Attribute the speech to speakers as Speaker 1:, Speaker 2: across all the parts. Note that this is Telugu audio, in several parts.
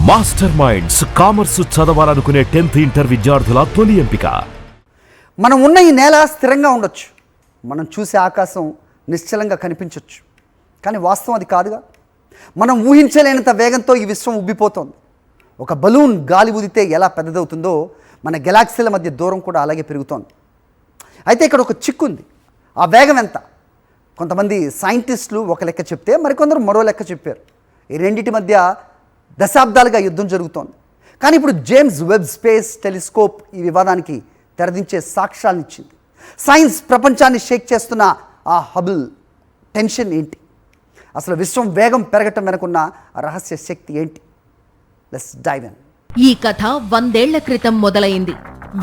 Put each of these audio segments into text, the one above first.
Speaker 1: మాస్టర్ మైండ్స్ కామర్స్ చదవాలనుకునే 10th ఇంటర్ విద్యార్థుల తొలి ఎంపిక.
Speaker 2: మనం ఉన్న ఈ నేల స్థిరంగా ఉండొచ్చు, మనం చూసే ఆకాశం నిశ్చలంగా కనిపించవచ్చు, కానీ వాస్తవం అది కాదుగా. మనం ఊహించలేనంత వేగంతో ఈ విశ్వం ఉబ్బిపోతోంది. ఒక బలూన్ గాలి ఊదితే ఎలా పెద్దదవుతుందో మన గెలాక్సీల మధ్య దూరం కూడా అలాగే పెరుగుతోంది. అయితే ఇక్కడ ఒక చిక్కుంది. ఆ వేగం ఎంత? కొంతమంది సైంటిస్టులు ఒక లెక్క చెప్తే మరికొందరు మరో లెక్క చెప్పారు. ఈ రెండింటి మధ్య దశాబ్దాలుగా యుద్ధం జరుగుతోంది. కానీ ఇప్పుడు జేమ్స్ వెబ్ స్పేస్ టెలిస్కోప్ ఈ వివాదానికి తెరదించే సాక్ష్యాలనిచ్చింది. సైన్స్ ప్రపంచాన్ని షేక్ చేస్తున్న ఆ హబుల్ టెన్షన్ ఏంటి? అసలు విశ్వం వేగం పెరగటం వెనుకున్న రహస్య శక్తి ఏంటి? Let's dive in.
Speaker 3: ఈ కథ 100 ఏళ్ల క్రితం మొదలైంది.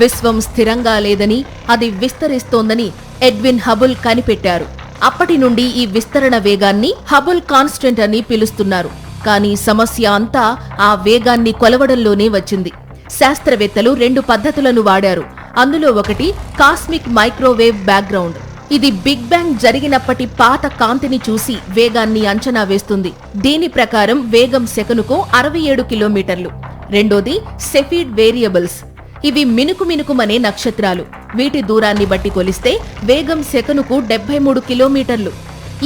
Speaker 3: విశ్వం స్థిరంగా లేదని, అది విస్తరిస్తోందని ఎడ్విన్ హబుల్ కనిపెట్టారు. అప్పటి నుండి ఈ విస్తరణ వేగాన్ని హబుల్ కాన్స్టెంట్ అని పిలుస్తున్నారు. కానీ సమస్య అంతా ఆ వేగాన్ని కొలవడంలోనే వచ్చింది. శాస్త్రవేత్తలు 2 పద్ధతులను వాడారు. అందులో ఒకటి కాస్మిక్ మైక్రోవేవ్ బ్యాక్గ్రౌండ్. ఇది బిగ్ బ్యాంగ్ జరిగినప్పటి పాత కాంతిని చూసి వేగాన్ని అంచనా వేస్తుంది. దీని ప్రకారం వేగం సెకనుకు 67 కిలోమీటర్లు. రెండోది సెఫీడ్ వేరియబుల్స్. ఇవి మినుకుమనే నక్షత్రాలు. వీటి దూరాన్ని బట్టి కొలిస్తే వేగం సెకనుకు 73 కిలోమీటర్లు.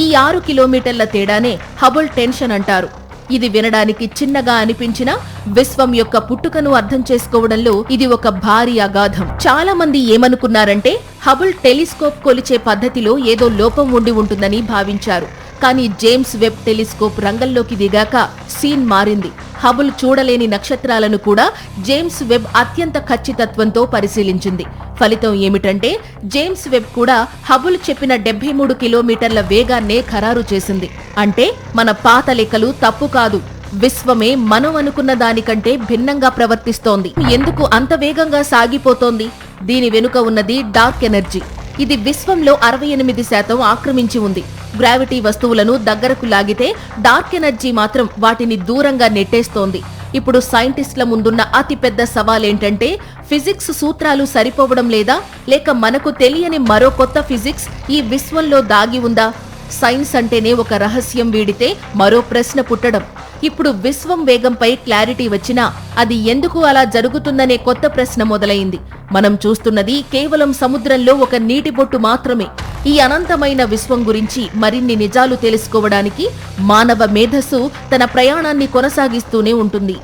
Speaker 3: ఈ 6 కిలోమీటర్ల తేడానే హబుల్ టెన్షన్ అంటారు. ఇది వినడానికి చిన్నగా అనిపించినా విశ్వం యొక్క పుట్టుకను అర్థం చేసుకోవడంలో ఇది ఒక భారీ అగాధం. చాలా మంది ఏమనుకున్నారంటే హబుల్ టెలిస్కోప్ కొలిచే పద్ధతిలో ఏదో లోపం ఉండి ఉంటుందని భావించారు. కానీ జేమ్స్ వెబ్ టెలిస్కోప్ రంగంలోకి దిగాక సీన్ మారింది. హబుల్ చూడలేని నక్షత్రాలను కూడా జేమ్స్ వెబ్ అత్యంత ఖచ్చితత్వంతో పరిశీలించింది. ఫలితం ఏమిటంటే జేమ్స్ వెబ్ కూడా హబుల్ చెప్పిన 73 కిలోమీటర్ల వేగాన్నే ఖరారు చేసింది. అంటే మన పాత లెక్కలు తప్పు కాదు. విశ్వమే మనం అనుకున్న దానికంటే భిన్నంగా ప్రవర్తిస్తోంది. ఎందుకు అంత వేగంగా సాగిపోతోంది? దీని వెనుక ఉన్నది డార్క్ ఎనర్జీ. ఇది విశ్వంలో 68% ఆక్రమించి ఉంది. గ్రావిటీ వస్తువులను దగ్గరకు లాగితే డార్క్ ఎనర్జీ మాత్రం వాటిని దూరంగా నెట్టేస్తోంది. ఇప్పుడు సైంటిస్టుల ముందున్న అతిపెద్ద సవాలేంటంటే ఫిజిక్స్ సూత్రాలు సరిపోవడం లేదా, లేక మనకు తెలియని మరో కొత్త ఫిజిక్స్ ఈ విశ్వంలో దాగి ఉందా? సైన్స్ అంటేనే ఒక రహస్యం వీడితే మరో ప్రశ్న పుట్టడం. ఇప్పుడు విశ్వం వేగంపై క్లారిటీ వచ్చినా అది ఎందుకు అలా జరుగుతుందనే కొత్త ప్రశ్న మొదలైంది. మనం చూస్తున్నది కేవలం సముద్రంలో ఒక నీటి బొట్టు మాత్రమే. ఈ అనంతమైన విశ్వం గురించి మరిన్ని నిజాలు తెలుసుకోవడానికి మానవ మేధస్సు తన ప్రయాణాన్ని కొనసాగిస్తూనే ఉంటుంది.